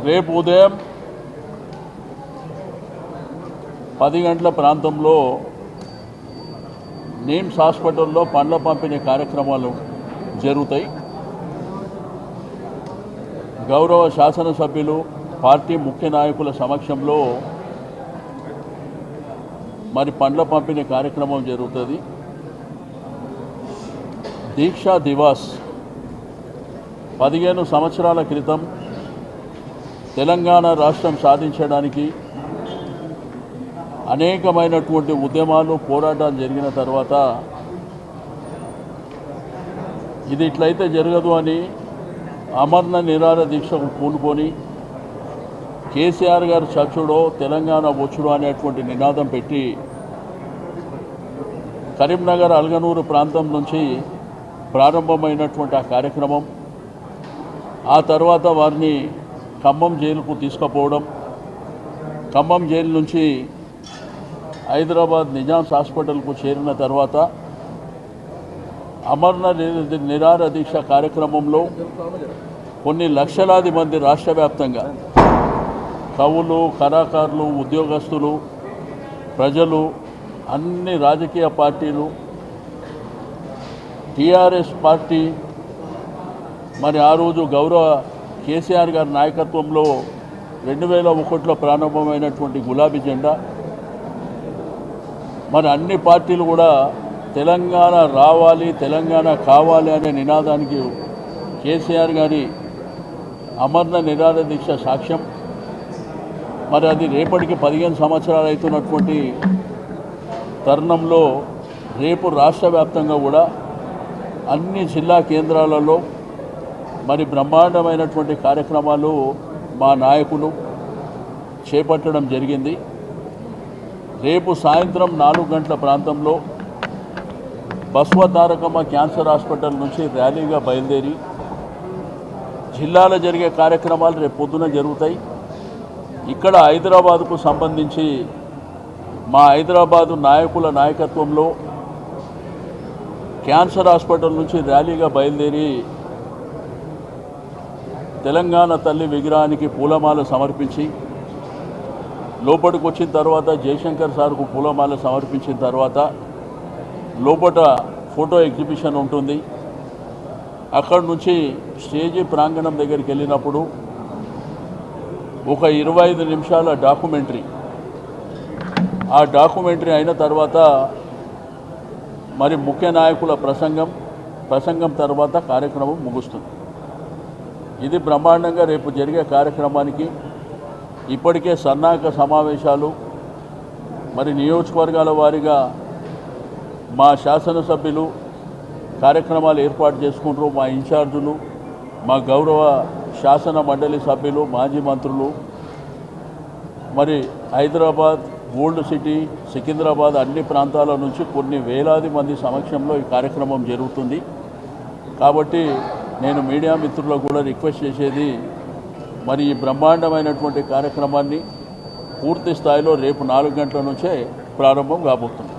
రేపు ఉదయం 10 గంటల ప్రాంతంలో నిమ్స్ హాస్పిటల్లో పండ్ల పంపిణీ కార్యక్రమాలు జరుగుతాయి. గౌరవ శాసనసభ్యులు పార్టీ ముఖ్య నాయకుల సమక్షంలో మరి పండ్ల పంపిణీ కార్యక్రమం జరుగుతుంది. దీక్షా దివాస్ 15 సంవత్సరాల క్రితం తెలంగాణ రాష్ట్రం సాధించడానికి అనేకమైనటువంటి ఉద్యమాలు పోరాటాలు జరిగిన తర్వాత ఇది ఇట్లయితే జరగదు అని అమరణ నిరాహార దీక్షకు పూనుకొని కేసీఆర్ గారు చచ్చుడో తెలంగాణ వచ్చుడో అనేటువంటి నినాదం పెట్టి కరీంనగర్ అల్గనూరు ప్రాంతం నుంచి ప్రారంభమైనటువంటి ఆ కార్యక్రమం ఆ తర్వాత వారిని ఖమ్మం జైలుకు తీసుకుపోవడం, ఖమ్మం జైలు నుంచి హైదరాబాద్ నిజామ్స్ హాస్పిటల్కు చేరిన తర్వాత అమరణ నిరాహార దీక్ష కార్యక్రమంలో కొన్ని లక్షలాది మంది రాష్ట్ర వ్యాప్తంగా కవులు, కళాకారులు, ఉద్యోగస్తులు, ప్రజలు, అన్ని రాజకీయ పార్టీలు, టీఆర్ఎస్ పార్టీ మరి ఆ రోజు గౌరవ కేసీఆర్ గారి నాయకత్వంలో 2001లో ప్రారంభమైనటువంటి గులాబీ జెండా మరి అన్ని పార్టీలు కూడా తెలంగాణ రావాలి, తెలంగాణ కావాలి అనే నినాదానికి కేసీఆర్ గారి అమరణ నిరాహార దీక్ష సాక్ష్యం. మరి అది రేపటికి 15 సంవత్సరాలు అవుతున్నటువంటి తరుణంలో రేపు రాష్ట్ర వ్యాప్తంగా కూడా అన్ని జిల్లా కేంద్రాలలో మరి బ్రహ్మాండమైనటువంటి కార్యక్రమాలు మా నాయకులు చేపట్టడం జరిగింది. రేపు సాయంత్రం 4 గంటల ప్రాంతంలో బస్వతారకమ్మ క్యాన్సర్ హాస్పిటల్ నుంచి ర్యాలీగా బయలుదేరి జిల్లాలో జరిగే కార్యక్రమాలు రేపు పొద్దున జరుగుతాయి. ఇక్కడ హైదరాబాదుకు సంబంధించి మా హైదరాబాదు నాయకుల నాయకత్వంలో క్యాన్సర్ హాస్పిటల్ నుంచి ర్యాలీగా బయలుదేరి తెలంగాణ తల్లి విగ్రహానికి పూలమాల సమర్పించి లోపలికి వచ్చిన తర్వాత జయశంకర్ సార్కు పూలమాల సమర్పించిన తర్వాత లోపల ఫోటో ఎగ్జిబిషన్ ఉంటుంది. అక్కడి నుంచి స్టేజీ ప్రాంగణం దగ్గరికి వెళ్ళినప్పుడు ఒక 25 నిమిషాల డాక్యుమెంటరీ, ఆ డాక్యుమెంటరీ అయిన తర్వాత మరి ముఖ్య నాయకుల ప్రసంగం తర్వాత కార్యక్రమం ముగుస్తుంది. ఇది బ్రహ్మాండంగా రేపు జరిగే కార్యక్రమానికి ఇప్పటికే సన్నాహక సమావేశాలు మరి నియోజకవర్గాల వారీగా మా శాసనసభ్యులు కార్యక్రమాలు ఏర్పాటు చేసుకుంటారు. మా ఇన్ఛార్జులు, మా గౌరవ శాసన మండలి సభ్యులు, మాజీ మంత్రులు, మరి హైదరాబాద్, ఓల్డ్ సిటీ, సికింద్రాబాద్ అన్ని ప్రాంతాల నుంచి కొన్ని వేలాది మంది సమక్షంలో ఈ కార్యక్రమం జరుగుతుంది. కాబట్టి నేను మీడియా మిత్రులకు కూడా రిక్వెస్ట్ చేసేది మరి ఈ బ్రహ్మాండమైనటువంటి కార్యక్రమాన్ని పూర్తి స్థాయిలో రేపు 4 గంటల నుంచే ప్రారంభం కాబోతుంది.